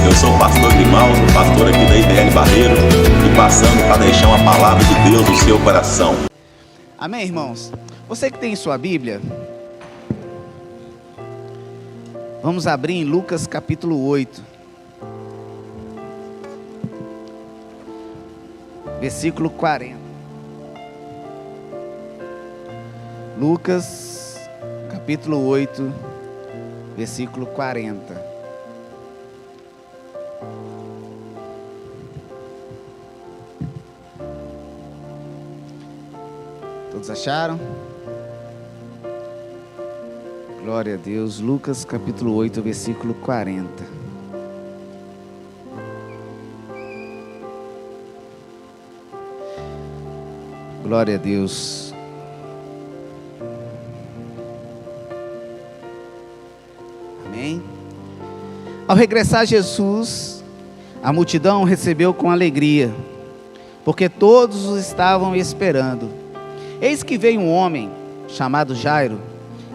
Eu sou o pastor Grimaldo, pastor aqui da IBL Barreiro, e passando para deixar uma palavra de Deus no seu coração. Amém, irmãos? Você que tem sua Bíblia, vamos abrir em Lucas capítulo 8, versículo 40. Lucas capítulo 8, versículo 40. Todos acharam? Glória a Deus. Lucas capítulo 8, versículo 40. Glória a Deus. Amém. Ao regressar Jesus, a multidão o recebeu com alegria, porque todos o estavam esperando. Eis que veio um homem chamado Jairo,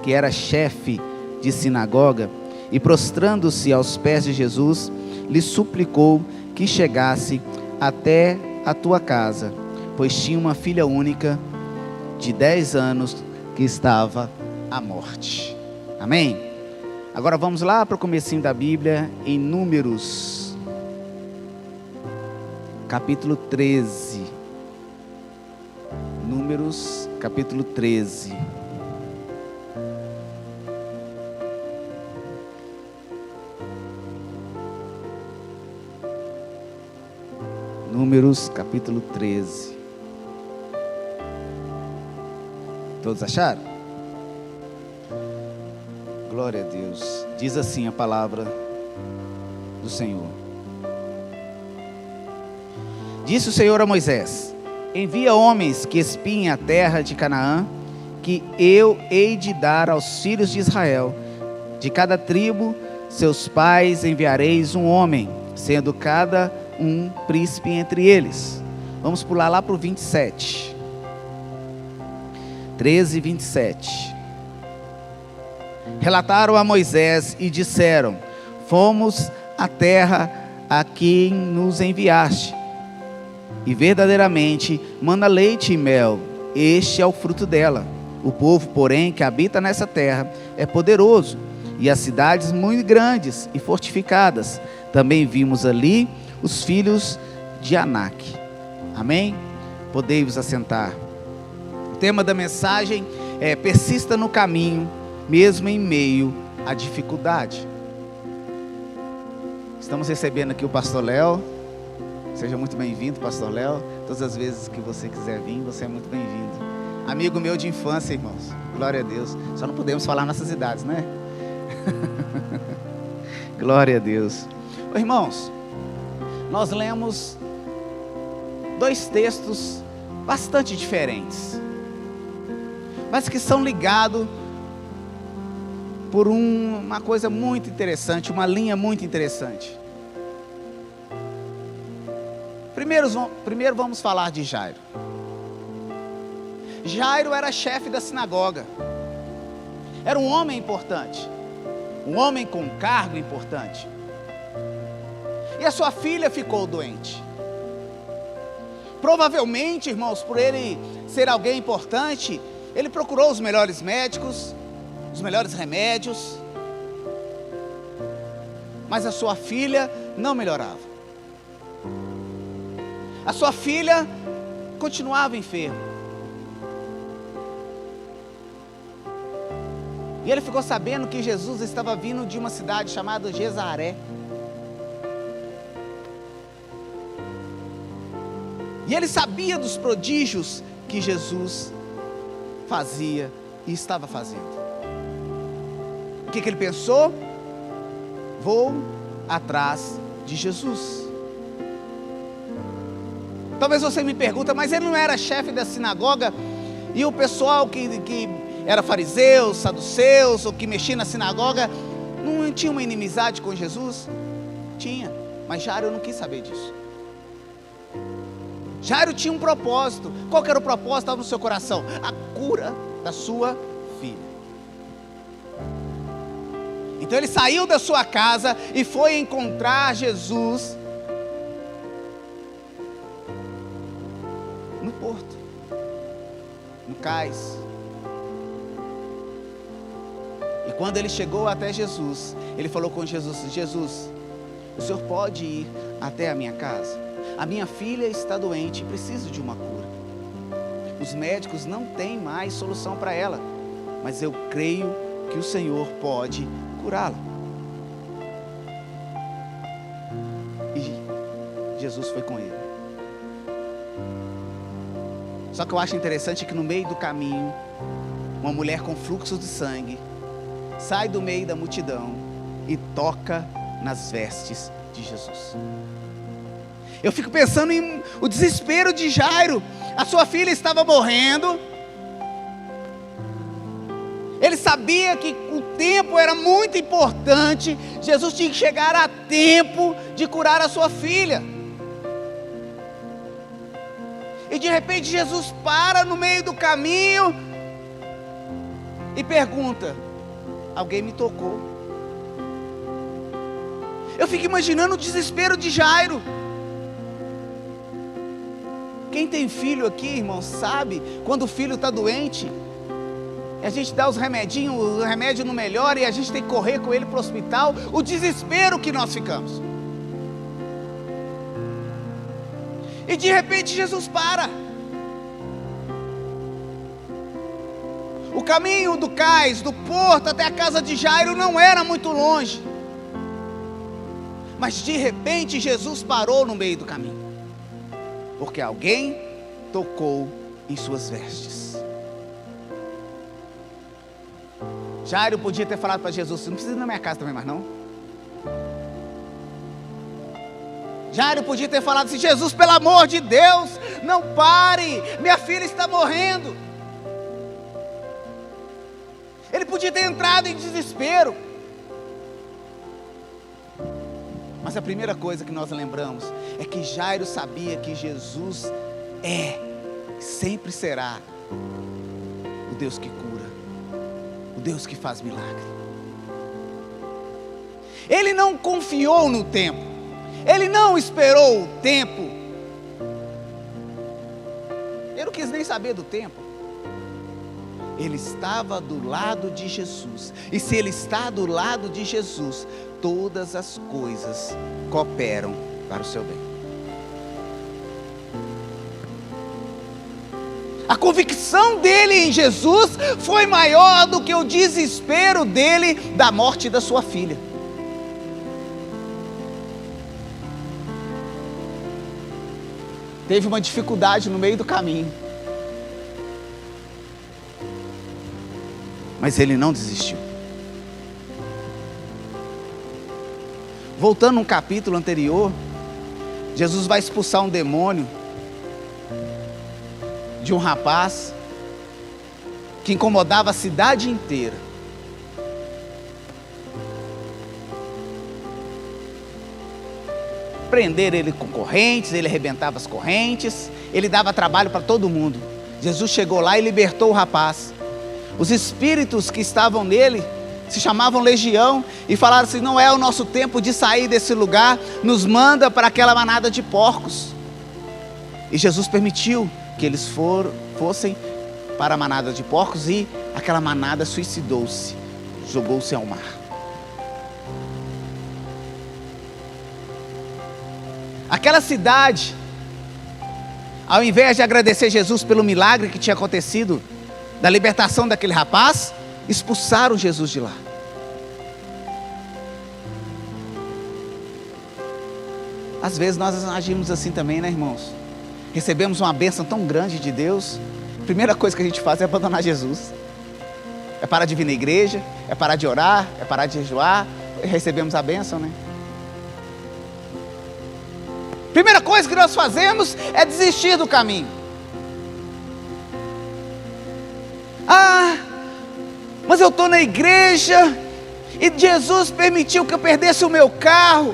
que era chefe de sinagoga, e prostrando-se aos pés de Jesus, lhe suplicou que chegasse até a tua casa, pois tinha uma filha única de 10 anos que estava à morte. Amém? Agora vamos lá para o comecinho da Bíblia, em Números, capítulo 13. Números, capítulo 13. Números, capítulo 13. Todos acharam? Glória a Deus. Diz assim a palavra do Senhor. Disse o Senhor a Moisés: envia homens que espiem a terra de Canaã, que eu hei de dar aos filhos de Israel. De cada tribo, seus pais enviareis um homem, sendo cada um príncipe entre eles. Vamos pular lá para o 27. 13, 27. Relataram a Moisés e disseram: fomos à terra a quem nos enviaste, e verdadeiramente mana leite e mel, este é o fruto dela. O povo, porém, que habita nessa terra é poderoso, e as cidades muito grandes e fortificadas. Também vimos ali os filhos de Anak. Amém? Podei-vos assentar. O tema da mensagem é: persista no caminho, mesmo em meio à dificuldade. Estamos recebendo aqui o pastor Léo. Seja muito bem-vindo, pastor Léo. Todas as vezes que você quiser vir, você é muito bem-vindo. Amigo meu de infância, irmãos. Glória a Deus. Só não podemos falar nossas idades, né? Glória a Deus. Ô, irmãos, nós lemos dois textos bastante diferentes, mas que são ligados por uma coisa muito interessante, uma linha muito interessante. Primeiro vamos falar de Jairo. Jairo era chefe da sinagoga. Era um homem importante, um homem com cargo importante. E a sua filha ficou doente. Provavelmente, irmãos, por ele ser alguém importante, ele procurou os melhores médicos, os melhores remédios, mas a sua filha não melhorava. A sua filha continuava enferma. E ele ficou sabendo que Jesus estava vindo de uma cidade chamada Jezaré. E ele sabia dos prodígios que Jesus fazia e estava fazendo. O que ele pensou? Vou atrás de Jesus. Talvez você me pergunte, mas ele não era chefe da sinagoga? E o pessoal que era fariseus, saduceus, ou que mexia na sinagoga, não tinha uma inimizade com Jesus? Tinha, mas Jairo não quis saber disso. Jairo tinha um propósito. Qual que era o propósito? Estava no seu coração: a cura da sua filha. Então ele saiu da sua casa e foi encontrar Jesus no porto, no cais. E quando ele chegou até Jesus, ele falou com Jesus: Jesus, o senhor pode ir até a minha casa? A minha filha está doente e precisa de uma cura. Os médicos não têm mais solução para ela, mas eu creio que o Senhor pode curá-la. E Jesus foi com ele. Só que eu acho interessante que no meio do caminho, uma mulher com fluxo de sangue sai do meio da multidão e toca nas vestes de Jesus. Eu fico pensando em o desespero de Jairo. A sua filha estava morrendo. Ele sabia que o tempo era muito importante. Jesus tinha que chegar a tempo de curar a sua filha. E de repente Jesus para no meio do caminho e pergunta: alguém me tocou? Eu fico imaginando o desespero de Jairo. Quem tem filho aqui, irmão, sabe quando o filho está doente, a gente dá os remedinhos, o remédio não melhora e a gente tem que correr com ele para o hospital. O desespero que nós ficamos. E de repente Jesus para. O caminho do cais, do porto até a casa de Jairo não era muito longe. Mas de repente Jesus parou no meio do caminho, porque alguém tocou em suas vestes. Jairo podia ter falado para Jesus: você não precisa ir na minha casa também mais não. Jairo podia ter falado assim: Jesus, pelo amor de Deus, não pare, minha filha está morrendo. Ele podia ter entrado em desespero. Mas a primeira coisa que nós lembramos é que Jairo sabia que Jesus sempre será o Deus que cura, o Deus que faz milagre. Ele não confiou no tempo, ele não esperou o tempo, ele não quis nem saber do tempo. Ele estava do lado de Jesus, e se ele está do lado de Jesus, todas as coisas cooperam para o seu bem. A convicção dele em Jesus foi maior do que o desespero dele da morte da sua filha. Teve uma dificuldade no meio do caminho, mas ele não desistiu. Voltando a um capítulo anterior, Jesus vai expulsar um demônio de um rapaz que incomodava a cidade inteira. Prenderam ele com correntes, ele arrebentava as correntes, ele dava trabalho para todo mundo. Jesus chegou lá e libertou o rapaz. Os espíritos que estavam nele se chamavam Legião e falaram assim: não é o nosso tempo de sair desse lugar, nos manda para aquela manada de porcos. E Jesus permitiu que eles fossem para a manada de porcos, e aquela manada suicidou-se, jogou-se ao mar. Aquela cidade, ao invés de agradecer Jesus pelo milagre que tinha acontecido, da libertação daquele rapaz, expulsaram Jesus de lá. Às vezes nós agimos assim também, né, irmãos? Recebemos uma bênção tão grande de Deus, a primeira coisa que a gente faz é abandonar Jesus. É parar de vir na igreja, é parar de orar, é parar de jejuar, recebemos a bênção, né? Primeira coisa que nós fazemos é desistir do caminho. Mas eu estou na igreja e Jesus permitiu que eu perdesse o meu carro.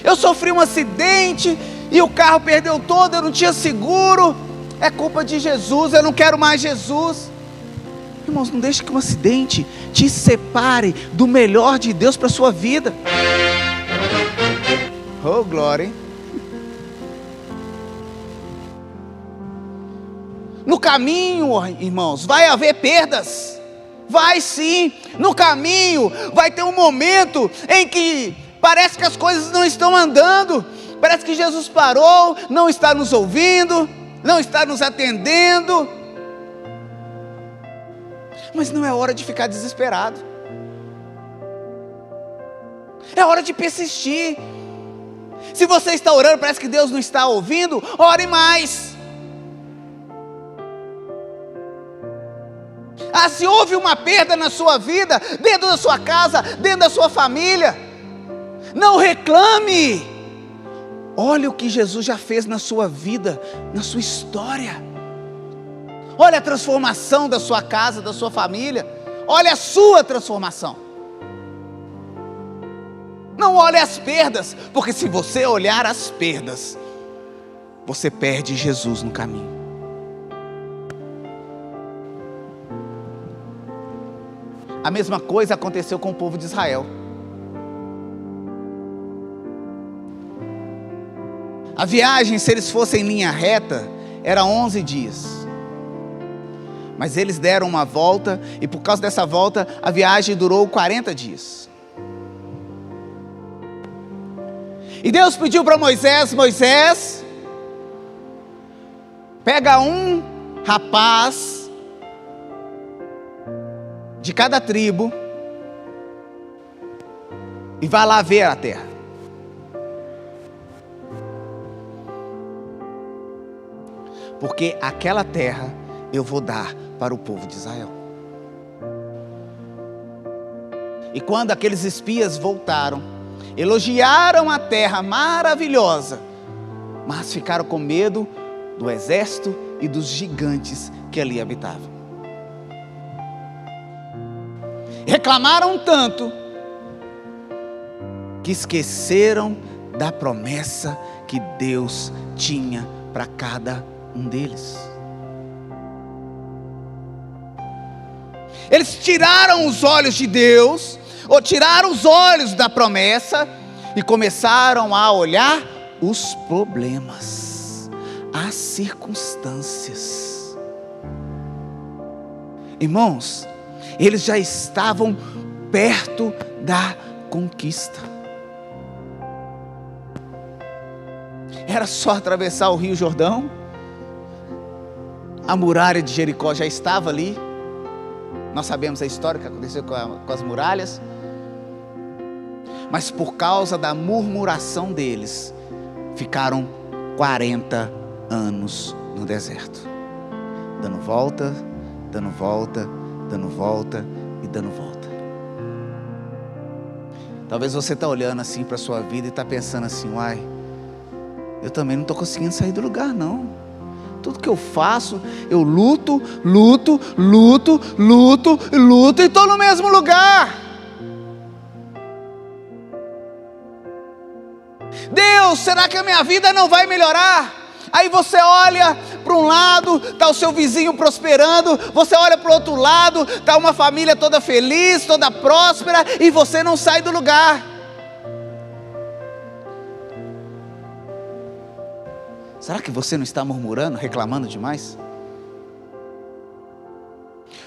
Eu sofri um acidente e o carro perdeu todo, eu não tinha seguro. É culpa de Jesus, eu não quero mais Jesus. Irmãos, não deixe que um acidente te separe do melhor de Deus para a sua vida. Oh, glória, hein? No caminho, irmãos, vai haver perdas. Vai sim. No caminho vai ter um momento em que parece que as coisas não estão andando. Parece que Jesus parou, não está nos ouvindo, não está nos atendendo. Mas não é hora de ficar desesperado. É hora de persistir. Se você está orando, parece que Deus não está ouvindo, ore mais. Se houve uma perda na sua vida, dentro da sua casa, dentro da sua família, não reclame. Olha o que Jesus já fez na sua vida, na sua história. Olha a transformação da sua casa, da sua família. Olha a sua transformação. Não olhe as perdas, porque se você olhar as perdas, você perde Jesus no caminho. A mesma coisa aconteceu com o povo de Israel. A viagem, se eles fossem em linha reta, era 11 dias. Mas eles deram uma volta, e por causa dessa volta, a viagem durou 40 dias. E Deus pediu para Moisés: Moisés, pega um rapaz de cada tribo e vai lá ver a terra. Porque aquela terra eu vou dar para o povo de Israel. E quando aqueles espias voltaram, elogiaram a terra maravilhosa, mas ficaram com medo do exército e dos gigantes que ali habitavam. Reclamaram tanto que esqueceram da promessa que Deus tinha para cada um deles. Eles tiraram os olhos de Deus, ou tiraram os olhos da promessa, e começaram a olhar os problemas, as circunstâncias. Irmãos, eles já estavam perto da conquista. Era só atravessar o Rio Jordão. A muralha de Jericó já estava ali. Nós sabemos a história que aconteceu com as muralhas. Mas por causa da murmuração deles, ficaram 40 anos no deserto, dando volta, dando volta, dando volta e dando volta. Talvez você está olhando assim para a sua vida e está pensando assim: uai, eu também não estou conseguindo sair do lugar não. Tudo que eu faço, eu luto e estou no mesmo lugar. Deus, será que a minha vida não vai melhorar? Aí você olha para um lado, está o seu vizinho prosperando, você olha para o outro lado, está uma família toda feliz, toda próspera, e você não sai do lugar. Será que você não está murmurando, reclamando demais?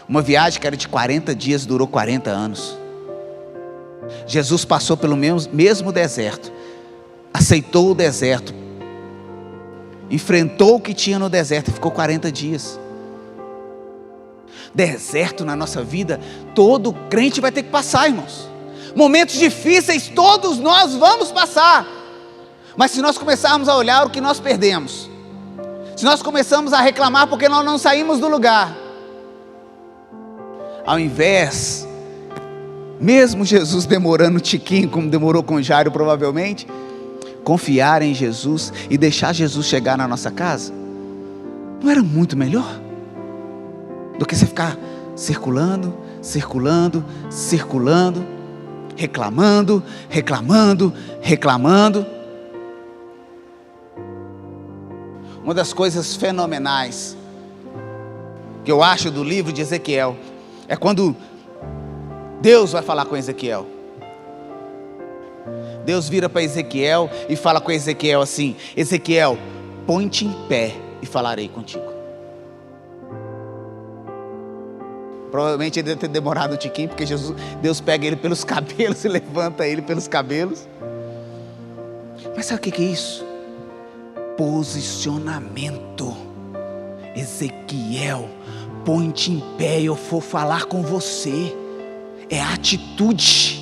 Uma viagem que era de 40 dias durou 40 anos. Jesus passou pelo mesmo deserto, aceitou o deserto, enfrentou o que tinha no deserto e ficou 40 dias. Deserto na nossa vida, todo crente vai ter que passar, irmãos. Momentos difíceis todos nós vamos passar. Mas se nós começarmos a olhar o que nós perdemos, se nós começamos a reclamar porque nós não saímos do lugar, ao invés, mesmo Jesus demorando um tiquinho, como demorou com Jairo provavelmente, confiar em Jesus e deixar Jesus chegar na nossa casa, não era muito melhor do que você ficar circulando, reclamando. Uma das coisas fenomenais que eu acho do livro de Ezequiel É quando Deus vai falar com Ezequiel. Deus vira para Ezequiel e fala com Ezequiel assim: Ezequiel, põe-te em pé e falarei contigo. Provavelmente ele deve ter demorado um tiquinho, porque Deus pega ele pelos cabelos e levanta ele pelos cabelos. Mas sabe o que é isso? Posicionamento. Ezequiel, põe-te em pé e eu vou falar com você. É atitude.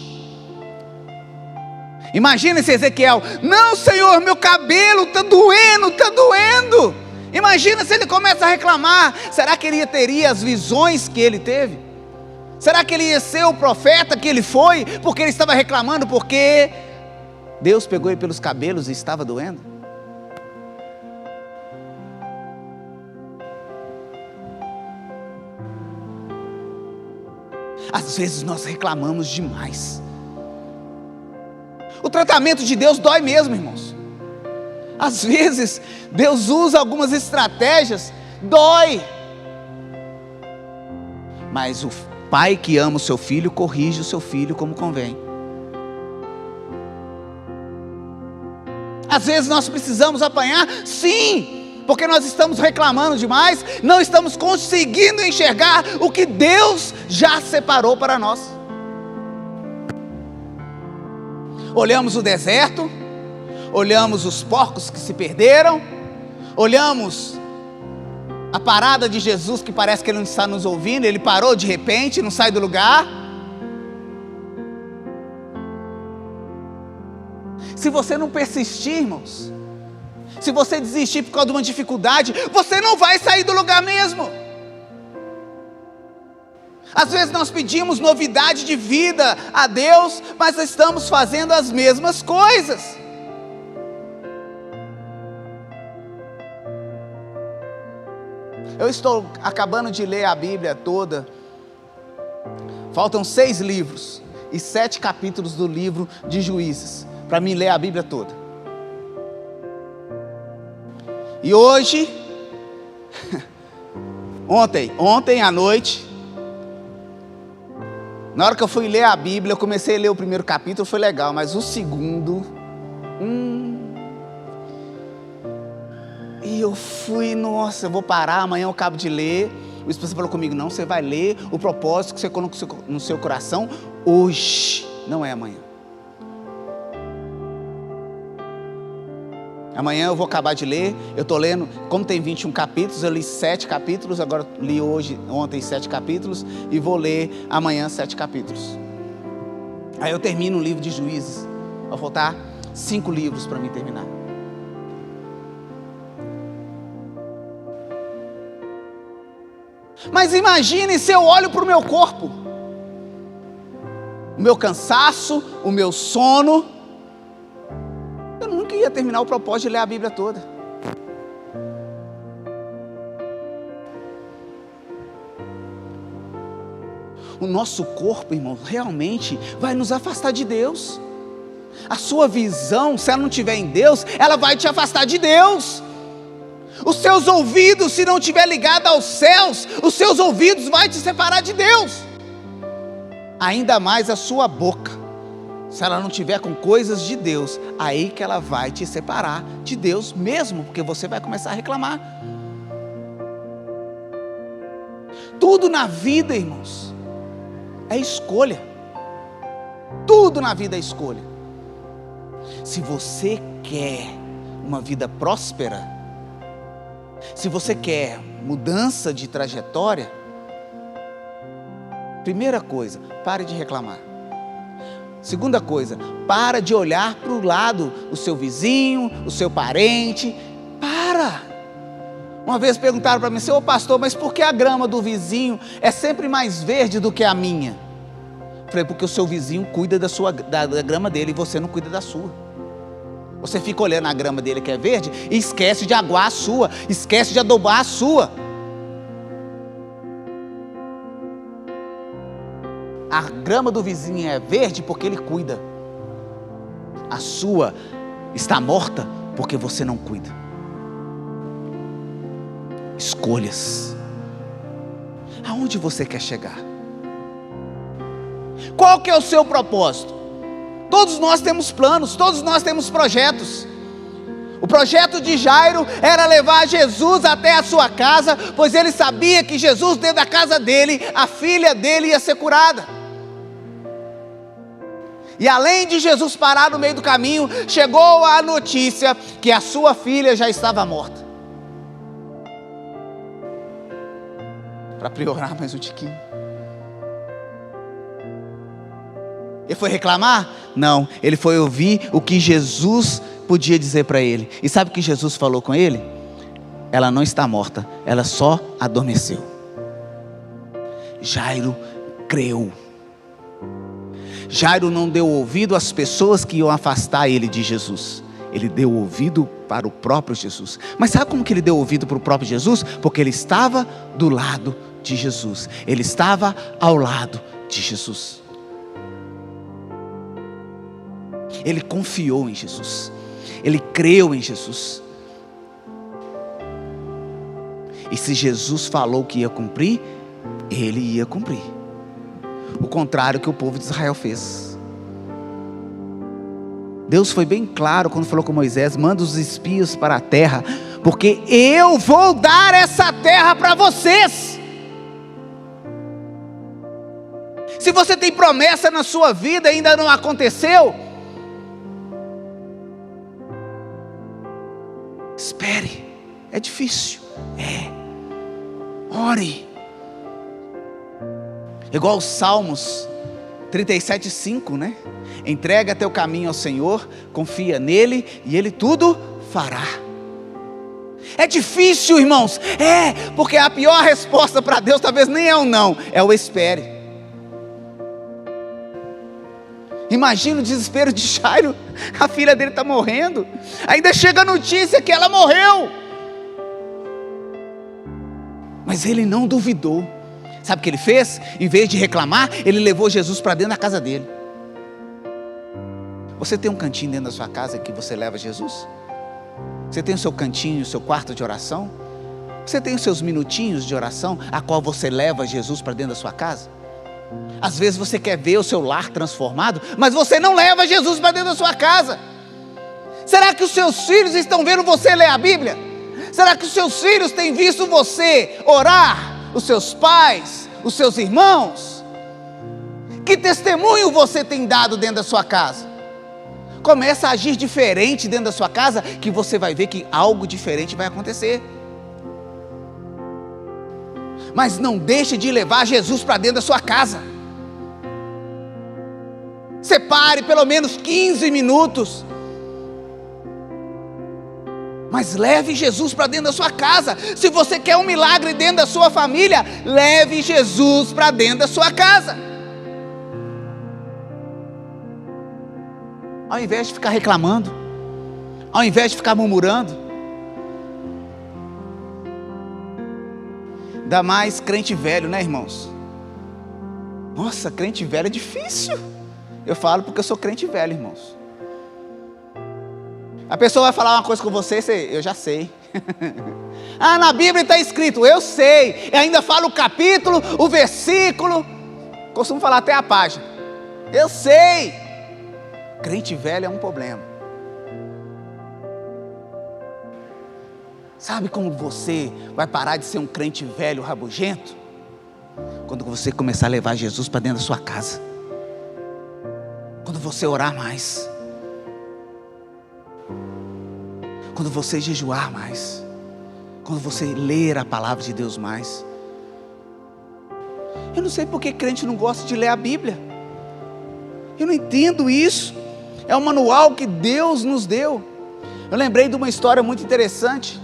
Imagina esse Ezequiel: não, Senhor, meu cabelo está doendo, está doendo. Imagina se ele começa a reclamar. Será que ele teria as visões que ele teve? Será que ele ia ser o profeta que ele foi? Porque ele estava reclamando porque Deus pegou ele pelos cabelos e estava doendo? Às vezes nós reclamamos demais. O tratamento de Deus dói mesmo, irmãos. Às vezes Deus usa algumas estratégias, dói. Mas o pai que ama o seu filho corrige o seu filho como convém. Às vezes nós precisamos apanhar, sim, porque nós estamos reclamando demais, não estamos conseguindo enxergar o que Deus já separou para nós. Olhamos o deserto, olhamos os porcos que se perderam, olhamos a parada de Jesus, que parece que ele não está nos ouvindo, ele parou de repente, não sai do lugar. Se você não persistir, irmãos, se você desistir por causa de uma dificuldade, você não vai sair do lugar mesmo. Às vezes nós pedimos novidade de vida a Deus, mas estamos fazendo as mesmas coisas. Eu estou acabando de ler a Bíblia toda. Faltam 6 livros e 7 capítulos do livro de Juízes para mim ler a Bíblia toda. E hoje, ontem à noite, na hora que eu fui ler a Bíblia, eu comecei a ler o primeiro capítulo, foi legal, mas o segundo, e eu fui, nossa, eu vou parar, amanhã eu acabo de ler. O esposo falou comigo: não, você vai ler o propósito que você colocou no seu coração hoje, não é amanhã. Amanhã eu vou acabar de ler. Eu estou lendo, como tem 21 capítulos, eu li 7 capítulos, agora li ontem 7 capítulos, e vou ler amanhã 7 capítulos. Aí eu termino o livro de Juízes. Vai faltar 5 livros para mim terminar. Mas imagine se eu olho para o meu corpo, o meu cansaço, o meu sono. Eu nunca ia terminar o propósito de ler a Bíblia toda. O nosso corpo, irmão, realmente vai nos afastar de Deus. A sua visão, se ela não estiver em Deus, ela vai te afastar de Deus. Os seus ouvidos, se não estiver ligado aos céus, os seus ouvidos vão te separar de Deus. Ainda mais a sua boca, se ela não estiver com coisas de Deus, aí que ela vai te separar de Deus mesmo, porque você vai começar a reclamar. Tudo na vida, irmãos, é escolha. Tudo na vida é escolha. Se você quer uma vida próspera, se você quer mudança de trajetória, primeira coisa, pare de reclamar. Segunda coisa, para de olhar para o lado, o seu vizinho, o seu parente. Para. Uma vez perguntaram para mim: ô pastor, mas por que a grama do vizinho é sempre mais verde do que a minha? Eu falei: porque o seu vizinho cuida da grama dele e você não cuida da sua. Você fica olhando a grama dele que é verde e esquece de aguar a sua, esquece de adubar a sua. A grama do vizinho é verde porque ele cuida. A sua está morta porque você não cuida. Escolhas. Aonde você quer chegar? Qual que é o seu propósito? Todos nós temos planos, todos nós temos projetos. O projeto de Jairo era levar Jesus até a sua casa, pois ele sabia que Jesus, dentro da casa dele, a filha dele ia ser curada. E além de Jesus parar no meio do caminho, chegou a notícia que a sua filha já estava morta. Para piorar mais um tiquinho. Ele foi reclamar? Não, ele foi ouvir o que Jesus podia dizer para ele. E sabe o que Jesus falou com ele? Ela não está morta, ela só adormeceu. Jairo creu. Jairo não deu ouvido às pessoas que iam afastar ele de Jesus. Ele deu ouvido para o próprio Jesus. Mas sabe como que ele deu ouvido para o próprio Jesus? Porque ele estava do lado de Jesus. Ele estava ao lado de Jesus. Ele confiou em Jesus. Ele creu em Jesus. E se Jesus falou que ia cumprir, ele ia cumprir. O contrário que o povo de Israel fez. Deus foi bem claro quando falou com Moisés: manda os espias para a terra, porque eu vou dar essa terra para vocês. Se você tem promessa na sua vida e ainda não aconteceu, espere. É difícil, ore. Igual os Salmos 37:5, né? Entrega teu caminho ao Senhor, confia nele e ele tudo fará. É difícil, irmãos, porque a pior resposta para Deus talvez nem é o não, é o espere. Imagina o desespero de Jairo, a filha dele está morrendo, ainda chega a notícia que ela morreu, mas ele não duvidou. Sabe o que ele fez? Em vez de reclamar, ele levou Jesus para dentro da casa dele. Você tem um cantinho dentro da sua casa que você leva Jesus? Você tem o seu cantinho, o seu quarto de oração? Você tem os seus minutinhos de oração, a qual você leva Jesus para dentro da sua casa? Às vezes você quer ver o seu lar transformado, mas você não leva Jesus para dentro da sua casa. Será que os seus filhos estão vendo você ler a Bíblia? Será que os seus filhos têm visto você orar? Os seus pais, os seus irmãos? Que testemunho você tem dado dentro da sua casa? Começa a agir diferente dentro da sua casa, que você vai ver que algo diferente vai acontecer. Mas não deixe de levar Jesus para dentro da sua casa. Separe pelo menos 15 minutos. Mas leve Jesus para dentro da sua casa. Se você quer um milagre dentro da sua família, leve Jesus para dentro da sua casa. Ao invés de ficar reclamando, ao invés de ficar murmurando. Ainda mais crente velho, né, irmãos? Nossa, crente velho é difícil. Eu falo porque eu sou crente velho, irmãos. A pessoa vai falar uma coisa com você, eu já sei. Na Bíblia está escrito, eu sei. Eu ainda falo o capítulo, o versículo. Costumo falar até a página. Eu sei. Crente velho é um problema. Sabe como você vai parar de ser um crente velho rabugento? Quando você começar a levar Jesus para dentro da sua casa. Quando você orar mais. Quando você jejuar mais. Quando você ler a palavra de Deus mais. Eu não sei porque crente não gosta de ler a Bíblia. Eu não entendo isso. É um manual que Deus nos deu. Eu lembrei de uma história muito interessante.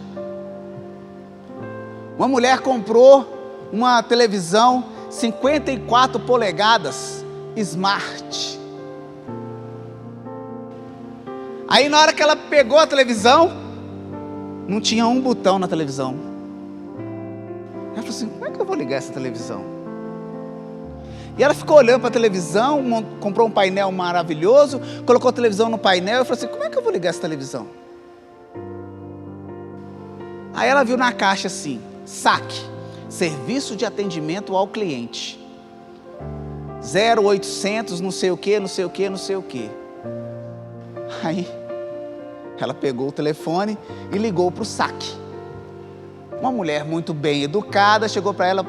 Uma mulher comprou uma televisão 54 polegadas Smart. Aí na hora que ela pegou a televisão, não tinha um botão na televisão. Ela falou assim, como é que eu vou ligar essa televisão? E ela ficou olhando para a televisão, comprou um painel maravilhoso, colocou a televisão no painel e falou assim, como é que eu vou ligar essa televisão? Aí ela viu na caixa assim, SAC, Serviço de Atendimento ao Cliente. 0800 não sei o que, não sei o que, não sei o que. Aí ela pegou o telefone e ligou para o saque. Uma mulher muito bem educada chegou para ela: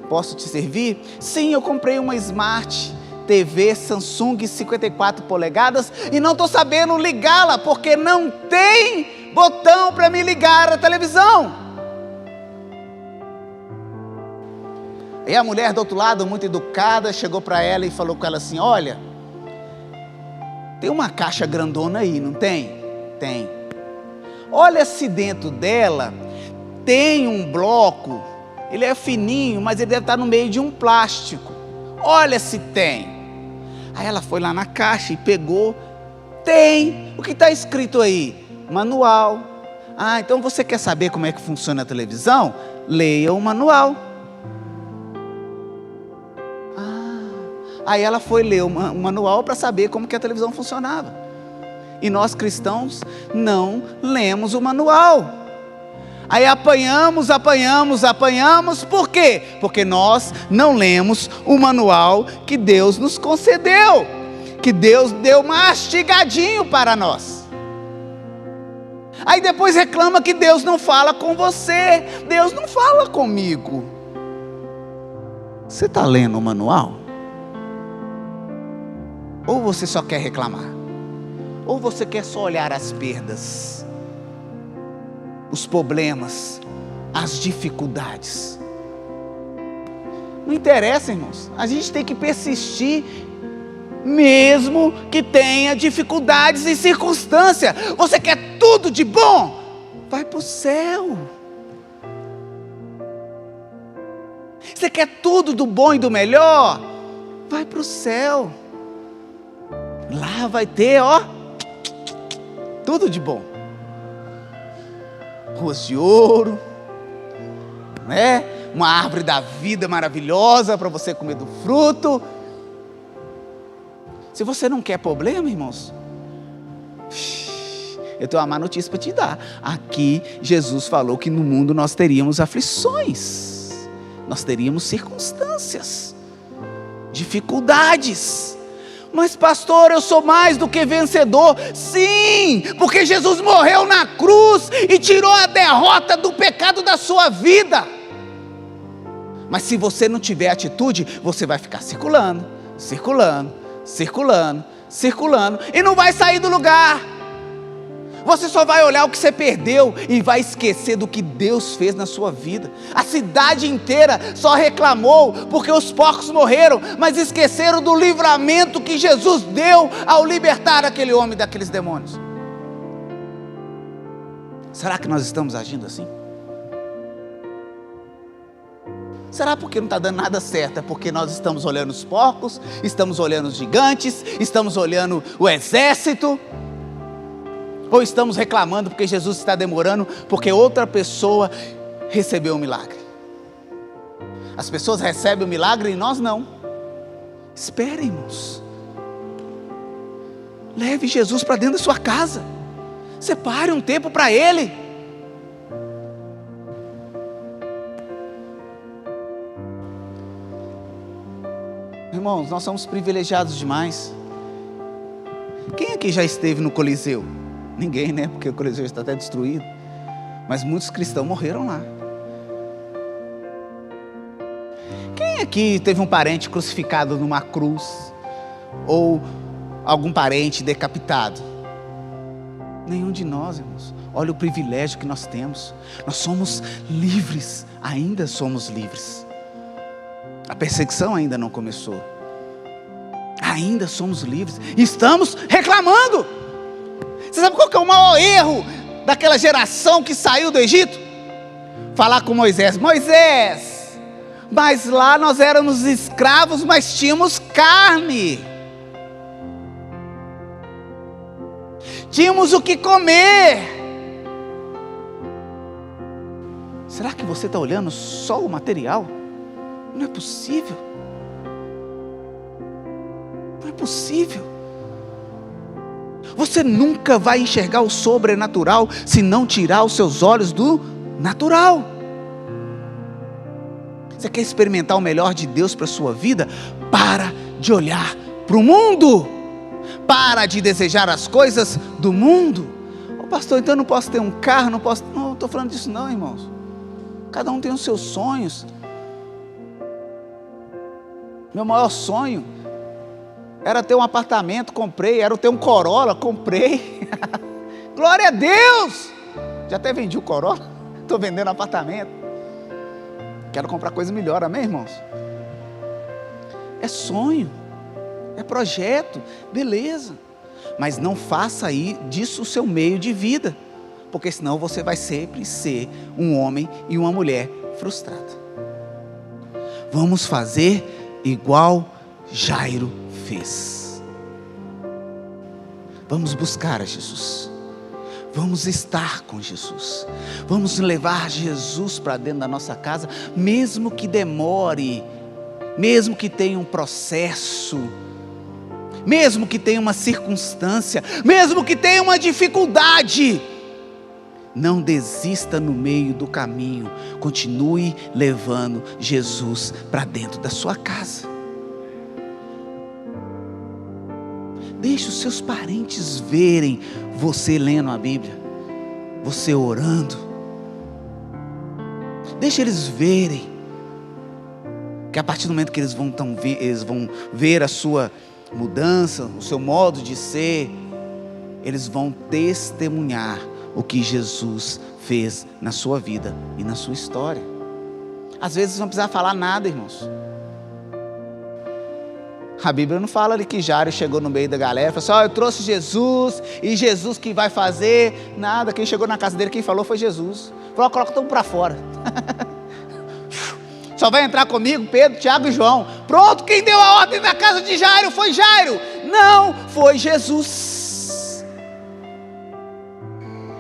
posso te servir? Sim, eu comprei uma Smart TV Samsung 54 polegadas e não estou sabendo ligá-la porque não tem botão para me ligar a televisão. E a mulher do outro lado, muito educada, chegou para ela e falou com ela assim: olha, tem uma caixa grandona aí, não tem? Tem. Olha se dentro dela tem um bloco, ele é fininho, mas ele deve estar no meio de um plástico. Olha se tem. Aí ela foi lá na caixa e pegou. Tem. O que está escrito aí? Manual. Ah, então você quer saber como é que funciona a televisão? Leia o manual. Aí ela foi ler o manual para saber como que a televisão funcionava. E nós cristãos não lemos o manual. Aí apanhamos. Por quê? Porque nós não lemos o manual que Deus nos concedeu, que Deus deu mastigadinho para nós. Aí depois reclama que Deus não fala com você. Deus não fala comigo. Você está lendo o manual? Ou você só quer reclamar? Ou você quer só olhar as perdas, os problemas, as dificuldades? Não interessa, irmãos. A gente tem que persistir, mesmo que tenha dificuldades e circunstâncias. Você quer tudo de bom? Vai para o céu. Você quer tudo do bom e do melhor? Vai para o céu. Lá vai ter, tudo de bom. Ruas de ouro, né? Uma árvore da vida maravilhosa para você comer do fruto. Se você não quer problema, irmãos, eu tenho uma má notícia para te dar. Aqui Jesus falou que no mundo nós teríamos aflições, nós teríamos circunstâncias, dificuldades. Mas pastor, eu sou mais do que vencedor. Sim, porque Jesus morreu na cruz e tirou a derrota do pecado da sua vida. Mas se você não tiver atitude, você vai ficar circulando e não vai sair do lugar. Você só vai olhar o que você perdeu e vai esquecer do que Deus fez na sua vida. A cidade inteira só reclamou porque os porcos morreram, mas esqueceram do livramento que Jesus deu ao libertar aquele homem daqueles demônios. Será que nós estamos agindo assim? Será porque não está dando nada certo? É porque nós estamos olhando os porcos, estamos olhando os gigantes, estamos olhando o exército? Ou estamos reclamando porque Jesus está demorando, porque outra pessoa recebeu o milagre? As pessoas recebem o milagre e nós não. Espere, irmãos. Leve Jesus para dentro da sua casa. Separe um tempo para Ele. Irmãos, nós somos privilegiados demais. Quem aqui já esteve no Coliseu? Ninguém, né? Porque o Coliseu está até destruído. Mas muitos cristãos morreram lá. Quem aqui teve um parente crucificado numa cruz? Ou algum parente decapitado? Nenhum de nós, irmãos. Olha o privilégio que nós temos. Nós somos livres. Ainda somos livres. A perseguição ainda não começou. Ainda somos livres. Estamos reclamando. Você sabe qual que é o maior erro daquela geração que saiu do Egito? Falar com Moisés: Moisés, mas lá nós éramos escravos, mas tínhamos carne. Tínhamos o que comer. Será que você está olhando só o material? Não é possível. Não é possível. Você nunca vai enxergar o sobrenatural se não tirar os seus olhos do natural. Você quer experimentar o melhor de Deus para a sua vida? Para de olhar para o mundo. Para de desejar as coisas do mundo. Ô pastor, então eu não posso ter um carro, não posso... Não estou falando disso não, irmãos. Cada um tem os seus sonhos. Meu maior sonho era ter um apartamento, comprei. Era ter um Corolla, comprei. Glória a Deus! Já até vendi o Corolla. Estou vendendo apartamento. Quero comprar coisa melhor, amém, irmãos? É sonho, é projeto, beleza. Mas não faça aí disso o seu meio de vida, porque senão você vai sempre ser um homem e uma mulher frustrado. Vamos fazer igual Jairo fez. Vamos buscar a Jesus. Vamos estar com Jesus. Vamos levar Jesus para dentro da nossa casa, mesmo que demore, mesmo que tenha um processo, mesmo que tenha uma circunstância, mesmo que tenha uma dificuldade. Não desista no meio do caminho. Continue levando Jesus para dentro da sua casa. Deixe os seus parentes verem você lendo a Bíblia, você orando. Deixe eles verem que a partir do momento que eles vão ver a sua mudança, o seu modo de ser, eles vão testemunhar o que Jesus fez na sua vida e na sua história. Às vezes não precisa falar nada, irmãos. A Bíblia não fala ali que Jairo chegou no meio da galera e falou assim: eu trouxe Jesus, e Jesus que vai fazer nada. Quem chegou na casa dele, quem falou foi Jesus. Falou: coloca todo mundo para fora. Só vai entrar comigo Pedro, Tiago e João. Pronto, quem deu a ordem na casa de Jairo foi Jairo. Não, foi Jesus.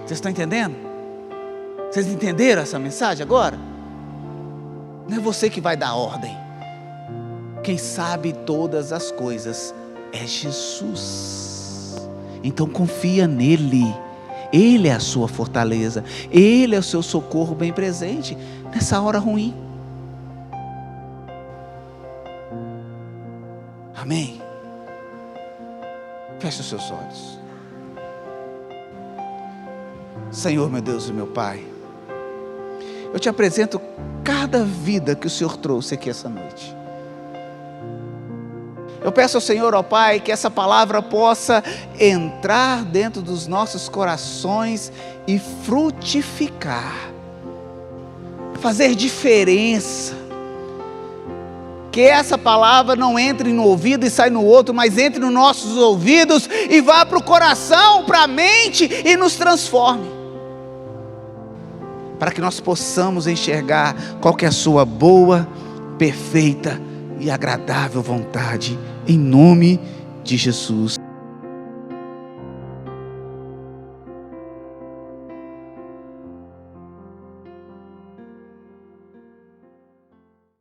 Vocês estão entendendo? Vocês entenderam essa mensagem agora? Não é você que vai dar ordem. Quem sabe todas as coisas é Jesus. Então confia nele. Ele é a sua fortaleza. Ele é o seu socorro bem presente nessa hora ruim. Amém? Feche os seus olhos. Senhor, meu Deus e meu Pai, eu te apresento cada vida que o Senhor trouxe aqui essa noite. Eu peço ao Senhor, ó Pai, que essa palavra possa entrar dentro dos nossos corações e frutificar, fazer diferença. Que essa palavra não entre no ouvido e saia no outro, mas entre nos nossos ouvidos e vá para o coração, para a mente e nos transforme. Para que nós possamos enxergar qual que é a sua boa, perfeita e agradável vontade, em nome de Jesus.